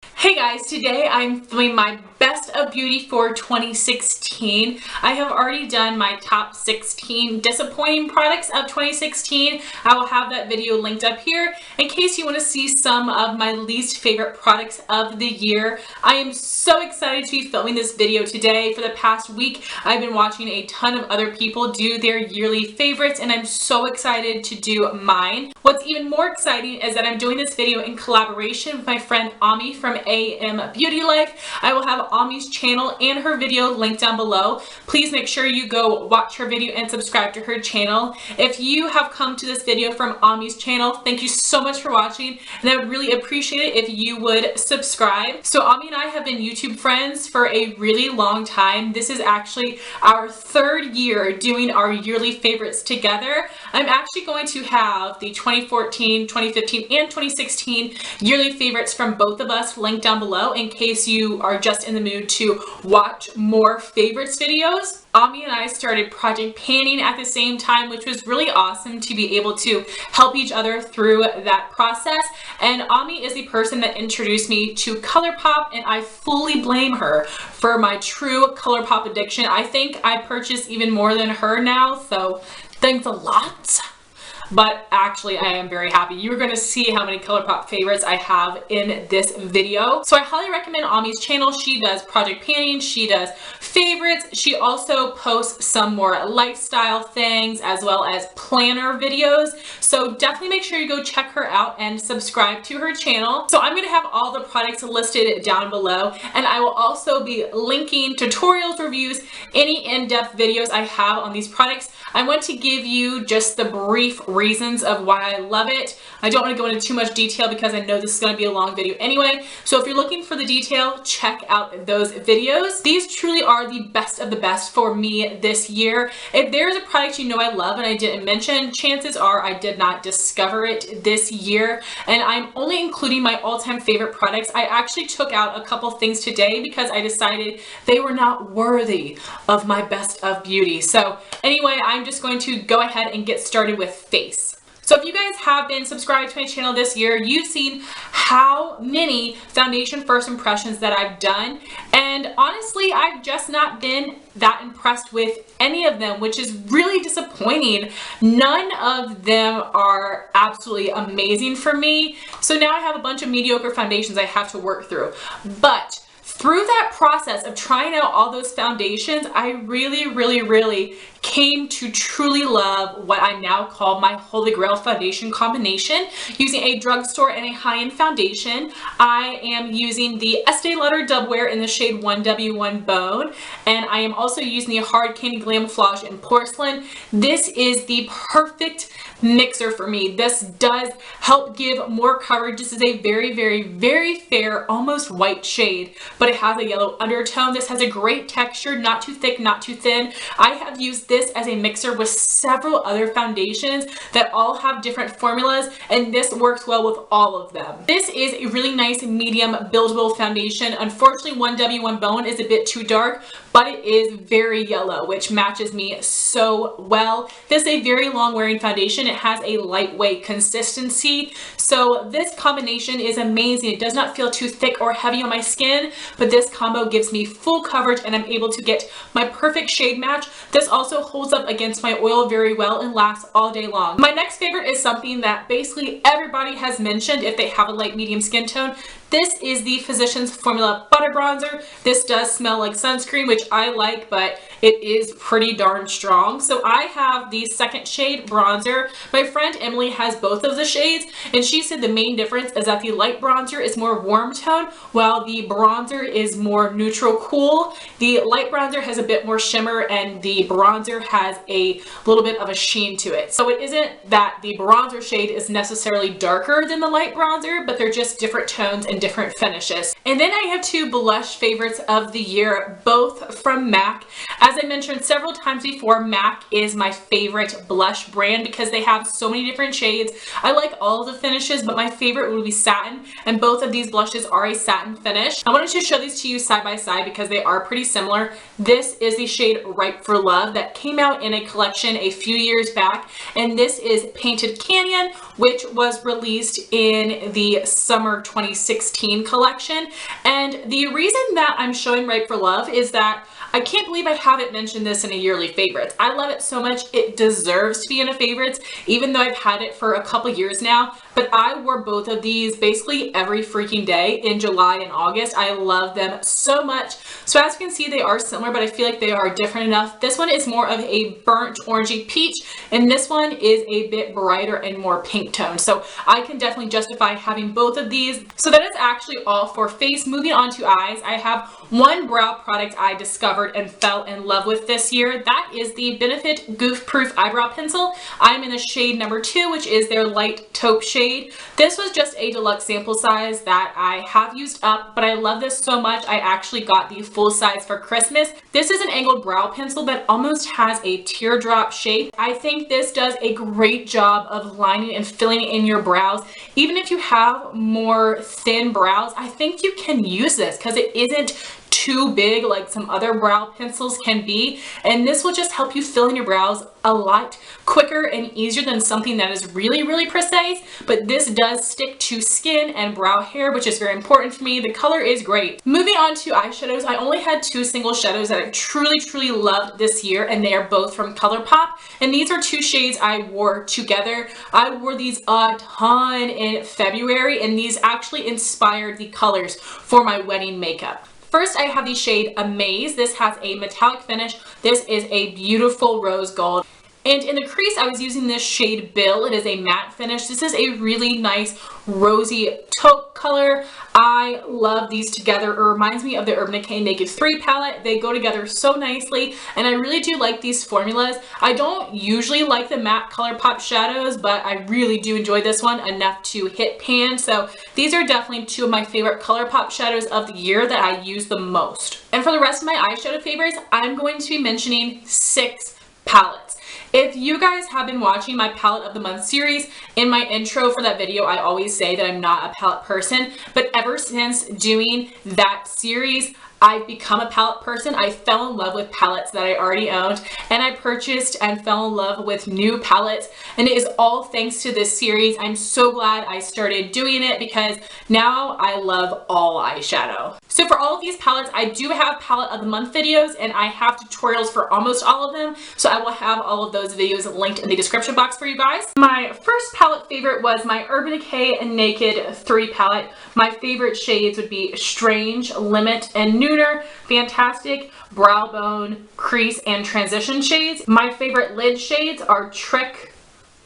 Hey guys, today I'm filming my best of beauty for 2016. I have already done my top 16 disappointing products of 2016. I will have that video linked up here in case you want to see some of my least favorite products of the year. I am so excited to be filming this video today. For the past week, I've been watching a ton of other people do their yearly favorites, and I'm so excited to do mine. What's even more exciting is that I'm doing this video in collaboration with my friend Ami from ambeautylife. I will have Ami's channel and her video linked down below. Please make sure you go watch her video and subscribe to her channel. If you have come to this video from Ami's channel, thank you so much for watching, and I would really appreciate it if you would subscribe. So Ami and I have been YouTube friends for a really long time. This is actually our third year doing our yearly favorites together. I'm actually going to have the 2014, 2015, and 2016 yearly favorites from both of us linked down below in case you are just in the mood to watch more favorites videos. Ami and I started project panning at the same time, which was really awesome to be able to help each other through that process. And Ami is the person that introduced me to ColourPop, and I fully blame her for my true ColourPop addiction. I think I purchase even more than her now, so thanks a lot. But actually, I am very happy. You're going to see how many ColourPop favorites I have in this video. So I highly recommend Ami's channel. She does project panning, she does favorites. She also posts some more lifestyle things as well as planner videos. So definitely make sure you go check her out and subscribe to her channel. So I'm going to have all the products listed down below, and I will also be linking tutorials, reviews, any in-depth videos I have on these products. I want to give you just the brief reasons of why I love it. I don't want to go into too much detail because I know this is going to be a long video anyway. So if you're looking for the detail, check out those videos. These truly are the best of the best for me this year. If there's a product you know I love and I didn't mention, chances are I did not discover it this year. And I'm only including my all-time favorite products. I actually took out a couple things today because I decided they were not worthy of my best of beauty. So anyway, I'm just going to go ahead and get started with face. So if you guys have been subscribed to my channel this year, you've seen how many foundation first impressions that I've done. And honestly, I've just not been that impressed with any of them, which is really disappointing. None of them are absolutely amazing for me. So now I have a bunch of mediocre foundations I have to work through. But through that process of trying out all those foundations, I really came to truly love what I now call my Holy Grail foundation combination. Using a drugstore and a high-end foundation, I am using the Estee Lauder Double Wear in the shade 1W1 Bone, and I am also using the Hard Candy Glamoflague in Porcelain. This is the perfect mixer for me. This does help give more coverage. This is a very fair, almost white shade, but it has a yellow undertone. This has a great texture, not too thick, not too thin. I have used this as a mixer with several other foundations that all have different formulas, and this works well with all of them. This is a really nice medium buildable foundation. Unfortunately, 1W1 Bone is a bit too dark, but it is very yellow, which matches me so well. This is a very long wearing foundation. It has a lightweight consistency. So this combination is amazing. It does not feel too thick or heavy on my skin, but this combo gives me full coverage and I'm able to get my perfect shade match. This also holds up against my oil very well and lasts all day long. My next favorite is something that basically everybody has mentioned if they have a light medium skin tone. This is the Physicians Formula Butter Bronzer. This does smell like sunscreen, which I like, but it is pretty darn strong. So I have the second shade bronzer. My friend Emily has both of the shades, and she said the main difference is that the light bronzer is more warm tone, while the bronzer is more neutral cool. The light bronzer has a bit more shimmer, and the bronzer has a little bit of a sheen to it. So it isn't that the bronzer shade is necessarily darker than the light bronzer, but they're just different tones and different finishes. And then I have two blush favorites of the year, both from MAC. As I mentioned several times before, MAC is my favorite blush brand because they have so many different shades. I like all of the finishes, but my favorite would be Satin, and both of these blushes are a satin finish. I wanted to show these to you side by side because they are pretty similar. This is the shade Ripe for Love that came out in a collection a few years back, and this is Painted Canyon, which was released in the summer 2016 2016 collection. And the reason that I'm showing Ripe for Love is that I can't believe I haven't mentioned this in a yearly favorites. I love it so much. It deserves to be in a favorites, even though I've had it for a couple years now. But I wore both of these basically every freaking day in July and August. I love them so much. So as you can see, they are similar, but I feel like they are different enough. This one is more of a burnt orangey peach, and this one is a bit brighter and more pink tone. So I can definitely justify having both of these. So that is actually all for face. Moving on to eyes, I have one brow product I discovered and fell in love with this year. That is the Benefit Goof Proof Eyebrow Pencil. I'm in the shade number 2, which is their light taupe shade. This was just a deluxe sample size that I have used up, but I love this so much I actually got the full size for Christmas. This is an angled brow pencil that almost has a teardrop shape. I think this does a great job of lining and filling in your brows. Even if you have more thin brows, I think you can use this because it isn't too big like some other brow pencils can be, and this will just help you fill in your brows a lot quicker and easier than something that is really precise. But this does stick to skin and brow hair, which is very important for me. The color is great. Moving on to eyeshadows, I only had 2 single shadows that I truly loved this year, and they are both from ColourPop, and these are 2 shades I wore together. I wore these a ton in February, and these actually inspired the colors for my wedding makeup. First, I have the shade Amaze. This has a metallic finish. This is a beautiful rose gold. And in the crease, I was using this shade Bill. It is a matte finish. This is a really nice rosy taupe color. I love these together. It reminds me of the Urban Decay Naked 3 palette. They go together so nicely, and I really do like these formulas. I don't usually like the matte ColourPop shadows, but I really do enjoy this one enough to hit pan. So these are definitely 2 of my favorite ColourPop shadows of the year that I use the most. And for the rest of my eyeshadow favorites, I'm going to be mentioning 6 palettes. If you guys have been watching my palette of the month series, in my intro for that video, I always say that I'm not a palette person, but ever since doing that series, I've become a palette person. I fell in love with palettes that I already owned, and I purchased and fell in love with new palettes, and it is all thanks to this series. I'm so glad I started doing it because now I love all eyeshadow. So for all of these palettes, I do have palette of the month videos, and I have tutorials for almost all of them, so I will have all of those videos linked in the description box for you guys. My first palette favorite was my Urban Decay Naked 3 palette. My favorite shades would be Strange, Limit, and Nooner. Fantastic brow bone, crease, and transition shades. My favorite lid shades are Trick,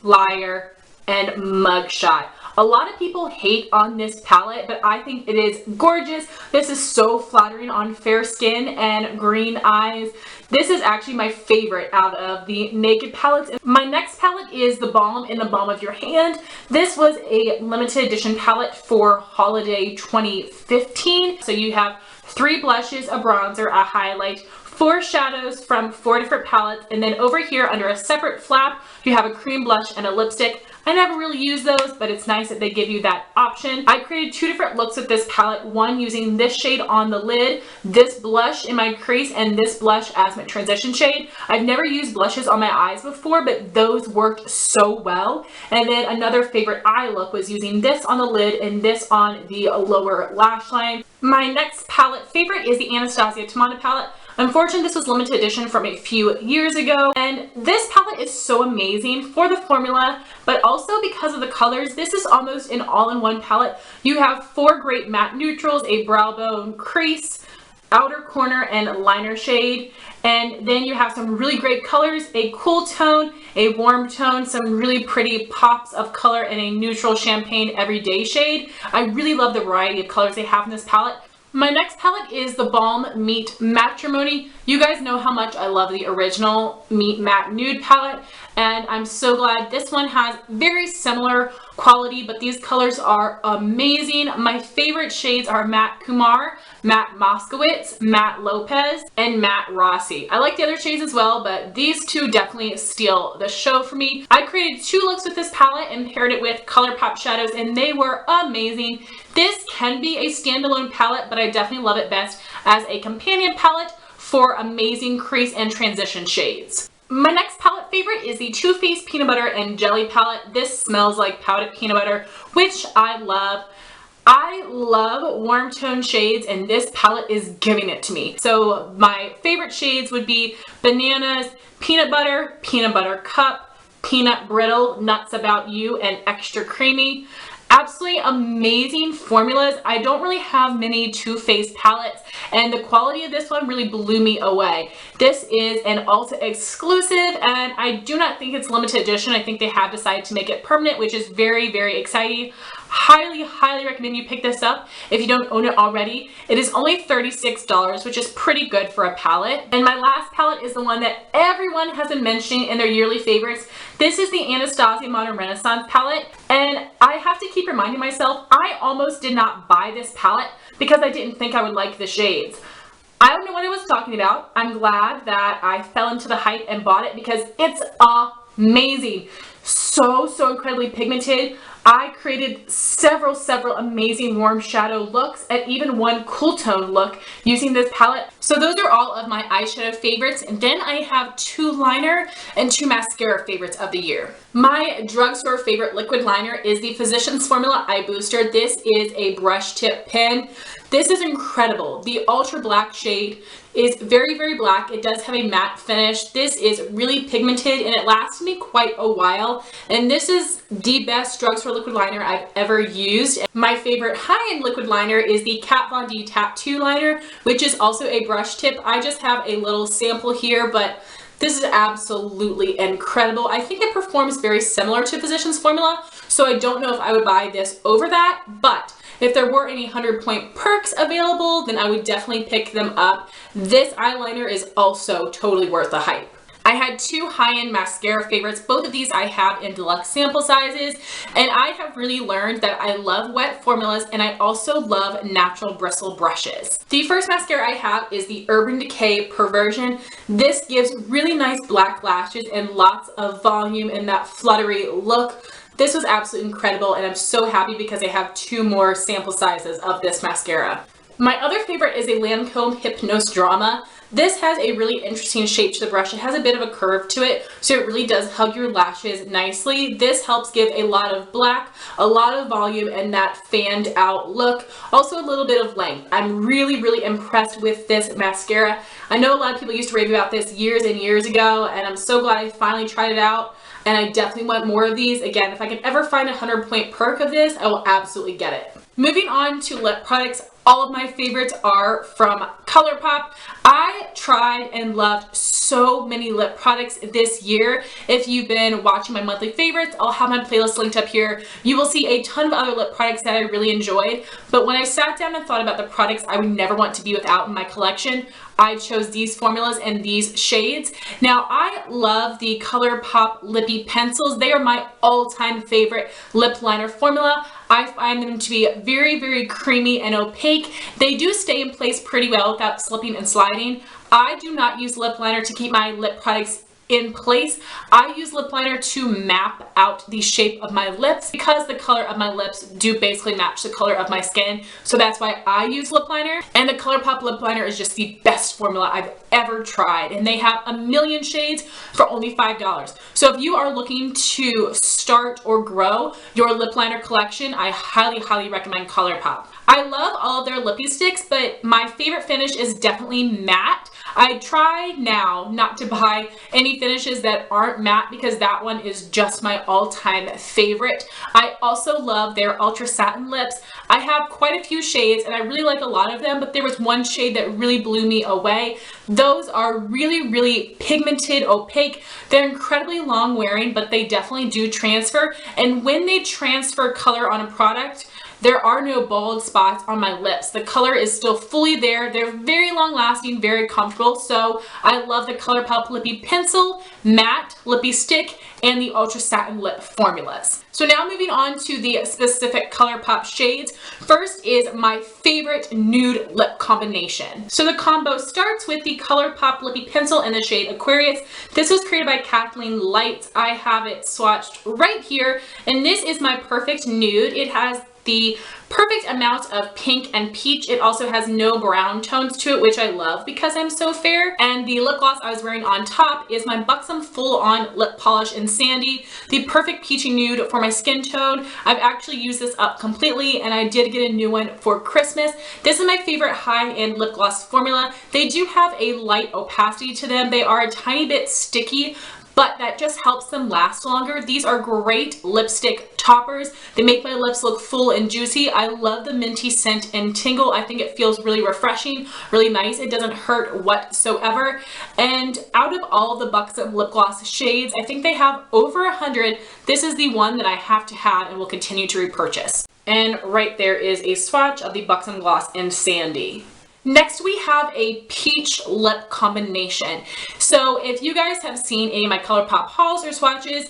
Liar, and Mugshot. A lot of people hate on this palette, but I think it is gorgeous. This is so flattering on fair skin and green eyes. This is actually my favorite out of the Naked palettes. My next palette is the Balm in the Balm of Your Hand. This was a limited edition palette for holiday 2015. So you have 3 blushes, a bronzer, a highlight, 4 shadows from 4 different palettes, and then over here under a separate flap, you have a cream blush and a lipstick. I never really use those, but it's nice that they give you that option. I created 2 different looks with this palette, one using this shade on the lid, this blush in my crease, and this blush as my transition shade. I've never used blushes on my eyes before, but those worked so well. And then another favorite eye look was using this on the lid and this on the lower lash line. My next palette favorite is the Anastasia Tamanna palette. Unfortunately, this was limited edition from a few years ago, and this palette is so amazing for the formula, but also because of the colors. This is almost an all-in-one palette. You have 4 great matte neutrals, a brow bone, crease, outer corner, and liner shade, and then you have some really great colors, a cool tone, a warm tone, some really pretty pops of color, and a neutral champagne everyday shade. I really love the variety of colors they have in this palette. My next palette is the Balm Meet Matrimony. You guys know how much I love the original Meet Matte Nude palette, and I'm so glad this one has very similar quality, but these colors are amazing. My favorite shades are Matte Kumar, Matte Moskowitz, Matte Lopez, and Matte Rossi. I like the other shades as well, but these 2 definitely steal the show for me. I created 2 looks with this palette and paired it with ColourPop shadows, and they were amazing. This can be a standalone palette, but I definitely love it best as a companion palette for amazing crease and transition shades. My next palette favorite is the Too Faced Peanut Butter and Jelly palette. This smells like powdered peanut butter, which I love. I love warm tone shades and this palette is giving it to me. So my favorite shades would be Bananas, Peanut Butter Cup, Peanut Brittle, Nuts About You, and Extra Creamy. Absolutely amazing formulas. I don't really have many Too Faced palettes and the quality of this one really blew me away. This is an Ulta exclusive and I do not think it's limited edition. I think they have decided to make it permanent, which is very, very exciting. Highly recommend you pick this up if you don't own it already. It is only $36, which is pretty good for a palette. And my last palette is the one that everyone has been mentioning in their yearly favorites. This is the Anastasia Modern Renaissance palette. And I have to keep reminding myself, I almost did not buy this palette because I didn't think I would like the shades. I don't know what I was talking about. I'm glad that I fell into the hype and bought it because it's amazing. So incredibly pigmented. I created several amazing warm shadow looks and even one cool tone look using this palette. So those are all of my eyeshadow favorites, and then I have 2 liner and 2 mascara favorites of the year. My drugstore favorite liquid liner is the Physicians Formula Eye Booster. This is a brush tip pen. This is incredible. The ultra black shade is very black. It does have a matte finish. This is really pigmented and it lasts me quite a while. And this is the best drugstore liquid liner I've ever used. My favorite high-end liquid liner is the Kat Von D Tattoo Liner, which is also a brush tip. I just have a little sample here, but this is absolutely incredible. I think it performs very similar to Physicians Formula, so I don't know if I would buy this over that, but if there were any 100-point perks available, then I would definitely pick them up. This eyeliner is also totally worth the hype. I had 2 high-end mascara favorites. Both of these I have in deluxe sample sizes, and I have really learned that I love wet formulas and I also love natural bristle brushes. The first mascara I have is the Urban Decay Perversion. This gives really nice black lashes and lots of volume and that fluttery look. This was absolutely incredible and I'm so happy because I have 2 more sample sizes of this mascara. My other favorite is a Lancome Hypnose Drama. This has a really interesting shape to the brush. It has a bit of a curve to it, so it really does hug your lashes nicely. This helps give a lot of black, a lot of volume, and that fanned out look. Also a little bit of length. I'm really impressed with this mascara. I know a lot of people used to rave about this years and years ago, and I'm so glad I finally tried it out. And I definitely want more of these. Again, if I can ever find a 100-point perk of this, I will absolutely get it. Moving on to lip products, all of my favorites are from ColourPop. I tried and loved so many lip products this year. If you've been watching my monthly favorites, I'll have my playlist linked up here. You will see a ton of other lip products that I really enjoyed. But when I sat down and thought about the products I would never want to be without in my collection, I chose these formulas and these shades. Now, I love the ColourPop Lippie pencils. They are my all-time favorite lip liner formula. I find them to be very creamy and opaque. They do stay in place pretty well without slipping and sliding. I do not use lip liner to keep my lip products in place. I use lip liner to map out the shape of my lips because the color of my lips do basically match the color of my skin. So that's why I use lip liner. And the ColourPop lip liner is just the best formula I've ever tried. And they have a million shades for only $5. So if you are looking to start or grow your lip liner collection, I highly recommend ColourPop. I love all of their Lippie sticks, but my favorite finish is definitely matte. I try now not to buy any finishes that aren't matte because that one is just my all-time favorite. I also love their Ultra Satin lips. I have quite a few shades and I really like a lot of them, but there was one shade that really blew me away. Those are really pigmented, opaque. They're incredibly long wearing, but they definitely do transfer. And when they transfer color on a product, there are no bald spots on my lips. The color is still fully there. They're very long lasting, very comfortable. So I love the ColourPop Lippie Pencil, Matte, Lippie Stick, and the Ultra Satin Lip formulas. So now moving on to the specific ColourPop shades. First is my favorite nude lip combination. So the combo starts with the ColourPop Lippie Pencil in the shade Aquarius. This was created by Kathleen Lights. I have it swatched right here, and this is my perfect nude. It has the perfect amount of pink and peach. It also has no brown tones to it, which I love because I'm so fair. And the lip gloss I was wearing on top is my Buxom Full On Lip Polish in Sandy, the perfect peachy nude for my skin tone. I've actually used this up completely, and I did get a new one for Christmas. This is my favorite high-end lip gloss formula. They do have a light opacity to them. They are a tiny bit sticky, but that just helps them last longer. These are great lipstick toppers. They make my lips look full and juicy. I love the minty scent and tingle. I think it feels really refreshing, really nice. It doesn't hurt whatsoever. And out of all the Buxom lip gloss shades, I think they have over 100. This is the one that I have to have and will continue to repurchase. And right there is a swatch of the Buxom gloss in Sandy. Next, we have a peach lip combination. So if you guys have seen any of my ColourPop hauls or swatches,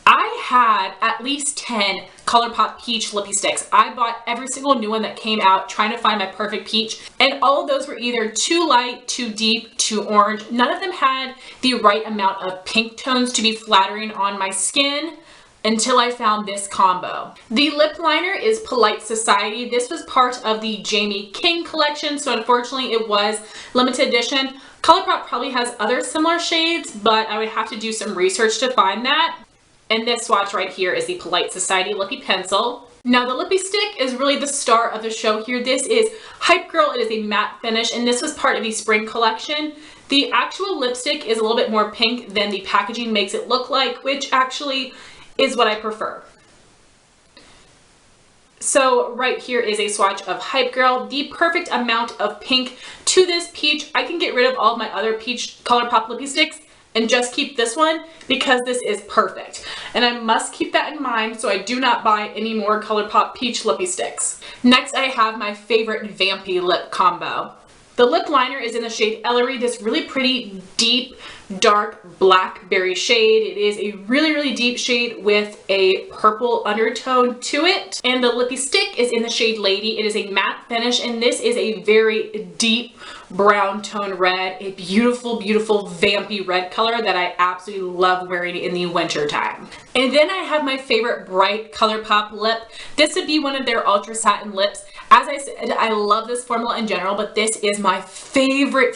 I had at least 10 ColourPop peach lippy sticks. I bought every single new one that came out trying to find my perfect peach, and all of those were either too light, too deep, too orange. None of them had the right amount of pink tones to be flattering on my skin, until I found this combo. The lip liner is Polite Society. This was part of the Jamie King collection, so unfortunately it was limited edition. ColourPop probably has other similar shades, but I would have to do some research to find that. And this swatch right here is the Polite Society Lippie Pencil. Now the Lippie Stick is really the star of the show here. This is Hype Girl. It is a matte finish, and this was part of the spring collection. The actual lipstick is a little bit more pink than the packaging makes it look like, which actually is what I prefer. So right here is a swatch of Hype Girl, the perfect amount of pink to this peach. I can get rid of all of my other peach ColourPop lippy sticks and just keep this one because this is perfect. And I must keep that in mind so I do not buy any more ColourPop peach lippy sticks. Next, I have my favorite vampy lip combo. The lip liner is in the shade Ellarie, this really pretty deep dark blackberry shade. It is a really, really deep shade with a purple undertone to it. And the lippy stick is in the shade Lady. It is a matte finish, and this is a very deep brown tone red, a beautiful, beautiful vampy red color that I absolutely love wearing in the winter time. And then I have my favorite bright ColourPop lip. This would be one of their Ultra Satin lips. As I said, I love this formula in general, but this is my favorite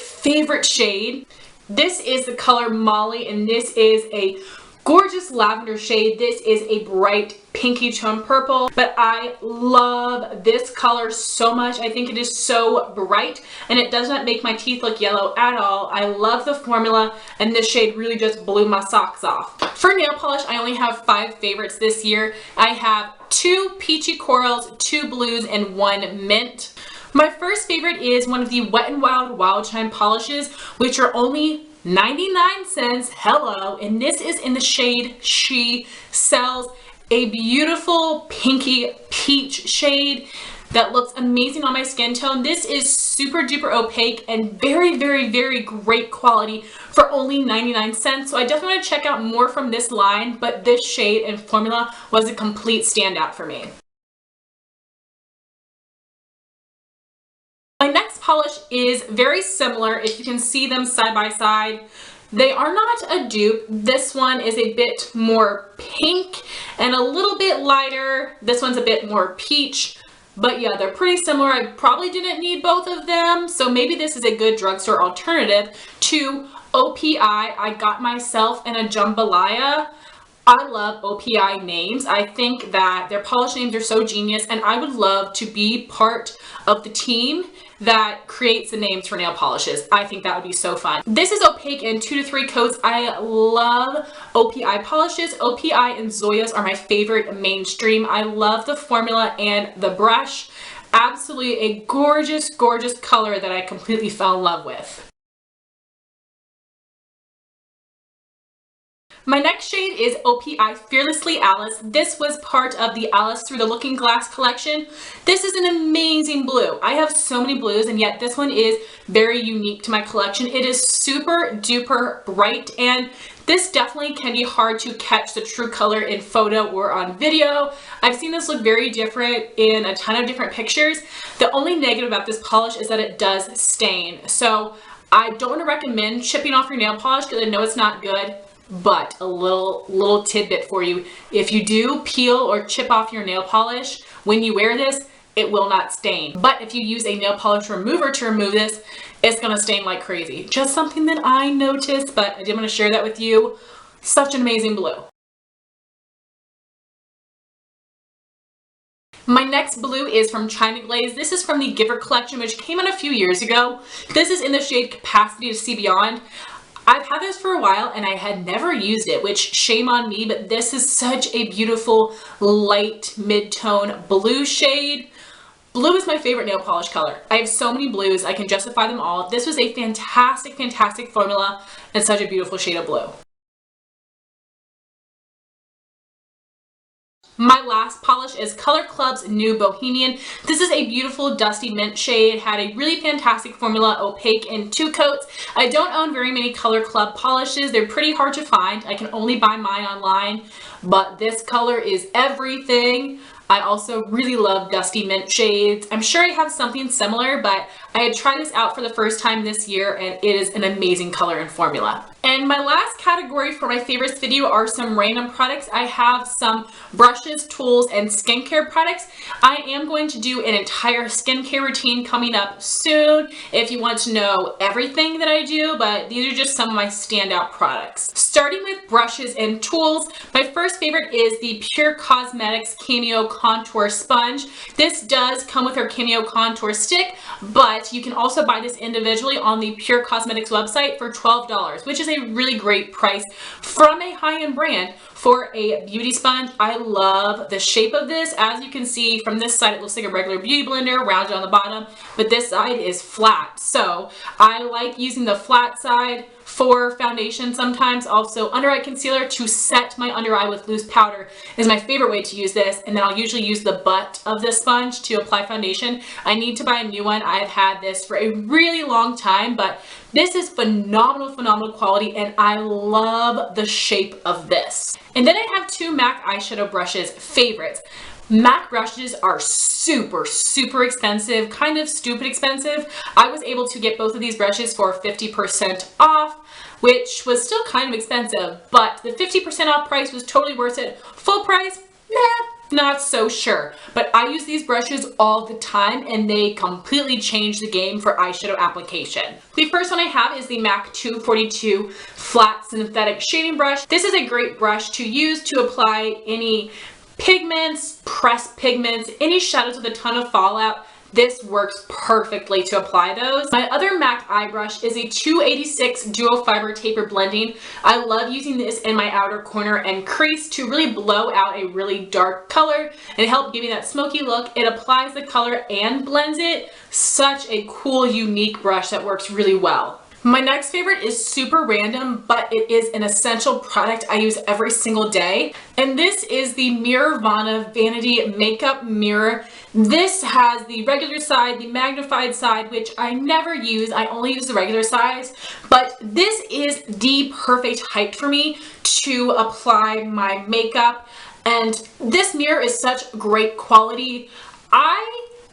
shade. This is the color Molly, and this is a gorgeous lavender shade. This is a bright pinky tone purple, but I love this color so much. I think it is so bright, and it does not make my teeth look yellow at all. I love the formula, and this shade really just blew my socks off. For nail polish, I only have 5 favorites this year. I have 2 peachy corals, 2 blues, and 1 mint. My first favorite is one of the Wet n Wild Wild Shine polishes, which are only 99 cents, hello, and this is in the shade She Sells, a beautiful pinky peach shade that looks amazing on my skin tone. This is super duper opaque and very, very, very great quality for only 99 cents. So I definitely want to check out more from this line, but this shade and formula was a complete standout for me. My next polish is very similar. If you can see them side by side, they are not a dupe. This one is a bit more pink and a little bit lighter. This one's a bit more peach, but yeah, they're pretty similar. I probably didn't need both of them, so maybe this is a good drugstore alternative to OPI. I got myself in a jambalaya. I love OPI names. I think that their polish names are so genius, and I would love to be part of the team that creates the names for nail polishes. I think that would be so fun. This is opaque in 2 to 3 coats. I love OPI polishes. OPI and Zoya's are my favorite mainstream. I love the formula and the brush. Absolutely a gorgeous, gorgeous color that I completely fell in love with. My next shade is OPI Fearlessly Alice. This was part of the Alice Through the Looking Glass collection. This is an amazing blue. I have so many blues, and yet this one is very unique to my collection. It is super duper bright, and this definitely can be hard to catch the true color in photo or on video. I've seen this look very different in a ton of different pictures. The only negative about this polish is that it does stain. So I don't want to recommend chipping off your nail polish because I know it's not good. But a little tidbit for you. If you do peel or chip off your nail polish when you wear this, it will not stain. But if you use a nail polish remover to remove this, it's gonna stain like crazy. Just something that I noticed, but I did want to share that with you. Such an amazing blue. My next blue is from China Glaze. This is from the Giver collection, which came out a few years ago. This is in the shade Capacity to See Beyond. I've had this for a while and I had never used it, which shame on me, but this is such a beautiful light mid-tone blue shade. Blue is my favorite nail polish color. I have so many blues, I can justify them all. This was a fantastic, fantastic formula and such a beautiful shade of blue. My last polish is Color Club's New Bohemian. This is a beautiful dusty mint shade. It had a really fantastic formula, opaque in 2 coats. I don't own very many Color Club polishes. They're pretty hard to find. I can only buy mine online, but this color is everything. I also really love dusty mint shades. I'm sure I have something similar, but I had tried this out for the first time this year and it is an amazing color and formula. And my last category for my favorites video are some random products. I have some brushes, tools, and skincare products. I am going to do an entire skincare routine coming up soon if you want to know everything that I do, but these are just some of my standout products. Starting with brushes and tools, my first favorite is the Pure Cosmetics Cameo Contour Sponge. This does come with our Cameo Contour Stick, but you can also buy this individually on the Pure Cosmetics website for $12, which is a really great price from a high-end brand for a beauty sponge. I love the shape of this. As you can see from this side, it looks like a regular beauty blender, rounded on the bottom, but this side is flat. So I like using the flat side for foundation sometimes. Also under eye concealer to set my under eye with loose powder is my favorite way to use this, and then I'll usually use the butt of this sponge to apply foundation. I need to buy a new one. I've had this for a really long time, but this is phenomenal quality and I love the shape of this. And then I have 2 MAC eyeshadow brushes favorites. MAC brushes are super expensive, kind of stupid expensive. I was able to get both of these brushes for 50% off, which was still kind of expensive, but the 50% off price was totally worth it. Full price, not so sure. But I use these brushes all the time and they completely change the game for eyeshadow application. The first one I have is the MAC 242 Flat Synthetic Shading Brush. This is a great brush to use to apply any pigments, pressed pigments, any shadows with a ton of fallout. This works perfectly to apply those. My other MAC eye brush is a 286 Duo Fiber Taper Blending. I love using this in my outer corner and crease to really blow out a really dark color and help give me that smoky look. It applies the color and blends it. Such a cool, unique brush that works really well. My next favorite is super random, but it is an essential product I use every single day. And this is the Miravana Vanity Makeup Mirror. This has the regular side, the magnified side, which I never use. I only use the regular size. But this is the perfect height for me to apply my makeup. And this mirror is such great quality.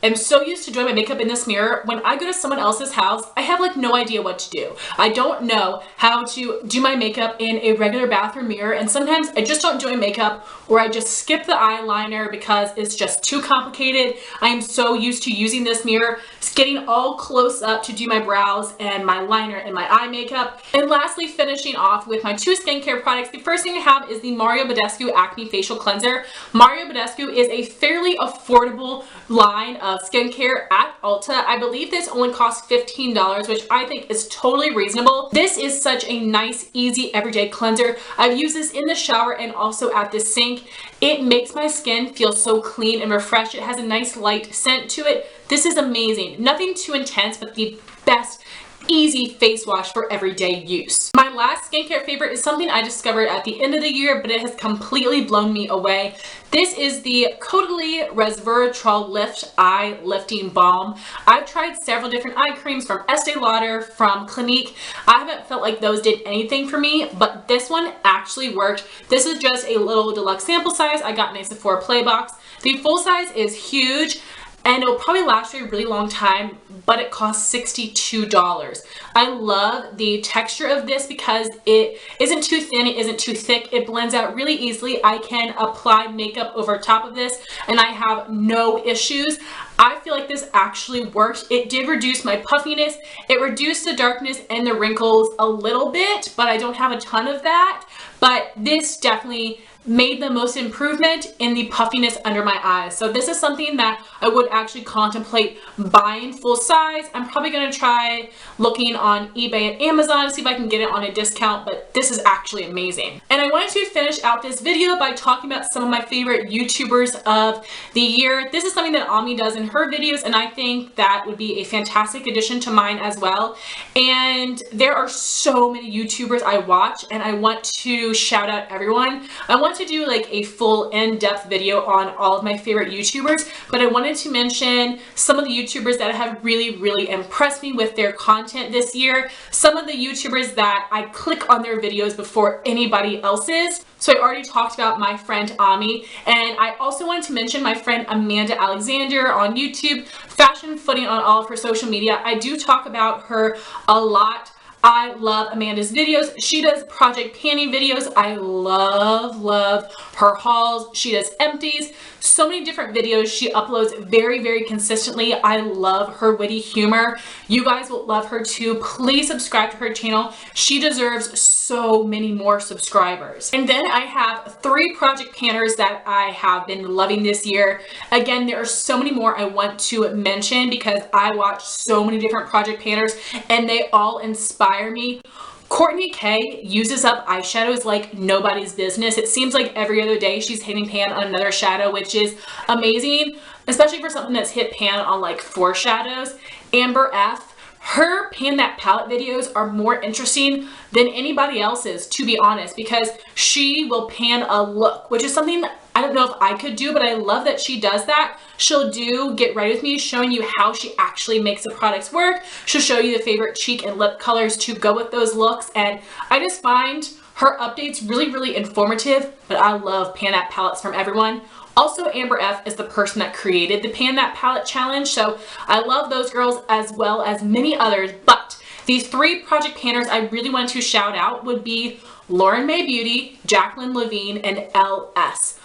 I'm so used to doing my makeup in this mirror. When I go to someone else's house, I have like no idea what to do. I don't know how to do my makeup in a regular bathroom mirror, and sometimes I just don't do my makeup, or I just skip the eyeliner because it's just too complicated. I am so used to using this mirror, getting all close up to do my brows and my liner and my eye makeup. And lastly, finishing off with my 2 skincare products. The first thing I have is the Mario Badescu Acne Facial Cleanser. Mario Badescu is a fairly affordable line of skincare at Ulta. I believe this only costs $15, which I think is totally reasonable. This is such a nice, easy, everyday cleanser. I've used this in the shower and also at the sink. It makes my skin feel so clean and refreshed. It has a nice light scent to it. This is amazing. Nothing too intense, but the best easy face wash for everyday use. My last skincare favorite is something I discovered at the end of the year, but it has completely blown me away. This is the Caudalie Resveratrol Lift Eye Lifting Balm. I've tried several different eye creams from Estee Lauder, from Clinique. I haven't felt like those did anything for me, but this one actually worked. This is just a little deluxe sample size I got in a Sephora Play box. The full size is huge. and it'll probably last you a really long time, but it costs $62. I love the texture of this because it isn't too thin, it isn't too thick, it blends out really easily. I can apply makeup over top of this and I have no issues. I feel like this actually worked. It did reduce my puffiness, it reduced the darkness and the wrinkles a little bit, but I don't have a ton of that. But this definitely made the most improvement in the puffiness under my eyes. So this is something that I would actually contemplate buying full size. I'm probably going to try looking on eBay and Amazon to see if I can get it on a discount, but this is actually amazing. And I wanted to finish out this video by talking about some of my favorite YouTubers of the year. This is something that Ami does in her videos, and I think that would be a fantastic addition to mine as well. And there are so many YouTubers I watch, and I want to shout out everyone. I want to do like a full in-depth video on all of my favorite YouTubers, but I wanted to mention some of the YouTubers that have really impressed me with their content this year. Some of the YouTubers that I click on their videos before anybody else's. So I already talked about my friend Ami, and I also wanted to mention my friend Amanda Alexander on YouTube, fashion footing on all of her social media. I do talk about her a lot. I love Amanda's videos. She does project panning videos. I love her hauls. She does empties. So many different videos she uploads very consistently. I love her witty humor. You guys will love her too. Please subscribe to her channel. She deserves so many more subscribers. And then I have 3 project panners that I have been loving this year. Again, there are so many more I want to mention because I watch so many different project panners and they all inspire me. Courtney K uses up eyeshadows like nobody's business. It seems like every other day she's hitting pan on another shadow, which is amazing, especially for something that's hit pan on like 4 shadows. Amber F, her pan that palette videos are more interesting than anybody else's, to be honest, because she will pan a look, which is something that I don't know if I could do, but I love that she does that. She'll do Get Ready With Me, showing you how she actually makes the products work. She'll show you the favorite cheek and lip colors to go with those looks, and I just find her updates really informative, but I love Pan That palettes from everyone. Also, Amber F is the person that created the Pan That palette challenge, so I love those girls as well as many others, but these 3 project panners I really want to shout out would be Lauren May Beauty, Jacqueline Levine, and LS.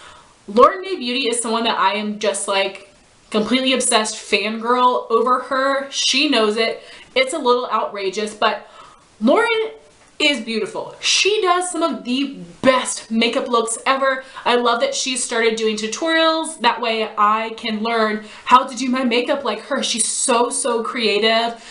Lauren May Beauty is someone that I am just like completely obsessed fangirl over her. She knows it. It's a little outrageous, but Lauren is beautiful. She does some of the best makeup looks ever. I love that she started doing tutorials. That way I can learn how to do my makeup like her. She's so creative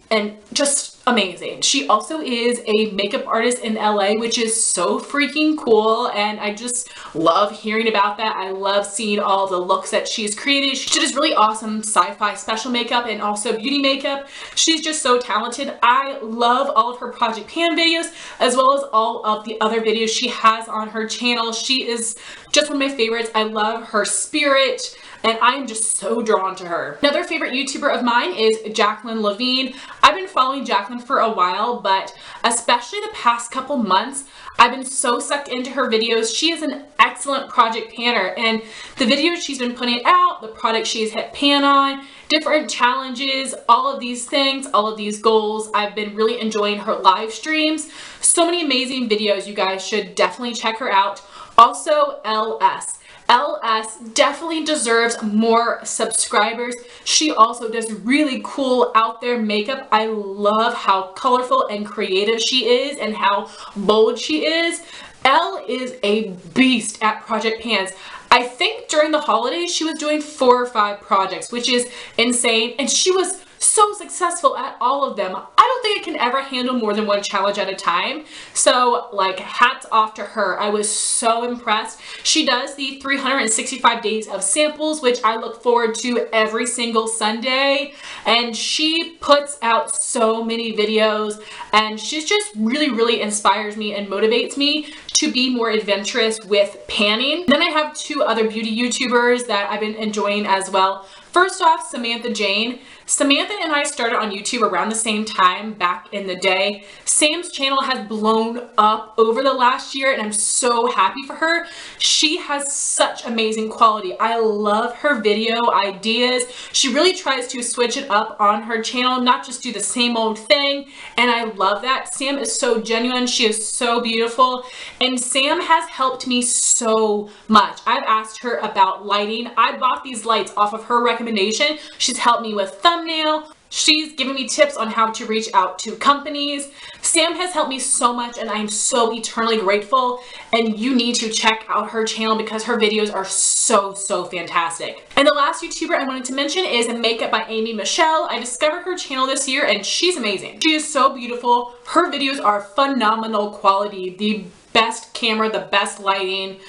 and just amazing. She also is a makeup artist in LA, which is so freaking cool, and I just love hearing about that. I love seeing all the looks that she's created. She does really awesome sci-fi special makeup and also beauty makeup. She's just so talented. I love all of her project pan videos as well as all of the other videos she has on her channel. She is just one of my favorites. I love her spirit, and I am just so drawn to her. Another favorite YouTuber of mine is Jacqueline Levine. I've been following Jacqueline for a while, but especially the past couple months, I've been so sucked into her videos. She is an excellent project panner, and the videos she's been putting out, the products she's hit pan on, different challenges, all of these things, all of these goals, I've been really enjoying her live streams. So many amazing videos. You guys should definitely check her out. Also, LS. LS definitely deserves more subscribers. She also does really cool out there makeup. I love how colorful and creative she is and how bold she is. Elle is a beast at project pans. I think during the holidays she was doing 4 or 5 projects, which is insane, and she was so successful at all of them. I don't think I can ever handle more than 1 challenge at a time. So like, hats off to her. I was so impressed. She does the 365 days of samples, which I look forward to every single Sunday. And she puts out so many videos, and she's just really inspires me and motivates me to be more adventurous with panning. Then I have 2 other beauty YouTubers that I've been enjoying as well. First off, Samantha Jane. Samantha and I started on YouTube around the same time back in the day. Sam's channel has blown up over the last year and I'm so happy for her. She has such amazing quality. I love her video ideas. She really tries to switch it up on her channel, not just do the same old thing, and I love that. Sam is so genuine. She is so beautiful, and Sam has helped me so much. I've asked her about lighting. I bought these lights off of her recommendation. She's helped me with thumbnail. She's given me tips on how to reach out to companies. Sam has helped me so much and I'm so eternally grateful, and you need to check out her channel because her videos are so fantastic. And the last YouTuber I wanted to mention is Makeup by Amy Michelle. I discovered her channel this year and she's amazing. She is so beautiful. Her videos are phenomenal quality. The best camera, the best lighting.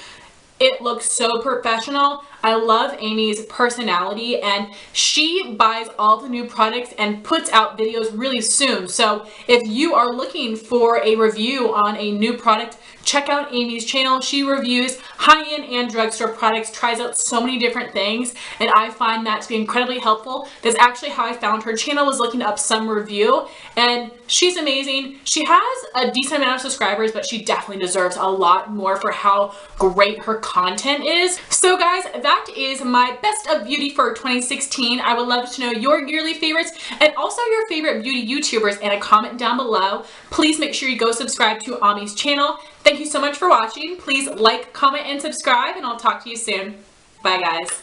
It looks so professional. I love Amy's personality, and she buys all the new products and puts out videos really soon. So if you are looking for a review on a new product, check out Amy's channel. She reviews high-end and drugstore products, tries out so many different things, and I find that to be incredibly helpful. That's actually how I found her channel, was looking up some review, and she's amazing. She has a decent amount of subscribers, but she definitely deserves a lot more for how great her content is. So guys, that is my best of beauty for 2016. I would love to know your yearly favorites and also your favorite beauty YouTubers in a comment down below. Please make sure you go subscribe to Ami's channel. Thank you so much for watching. Please like, comment, and subscribe, and I'll talk to you soon. Bye guys.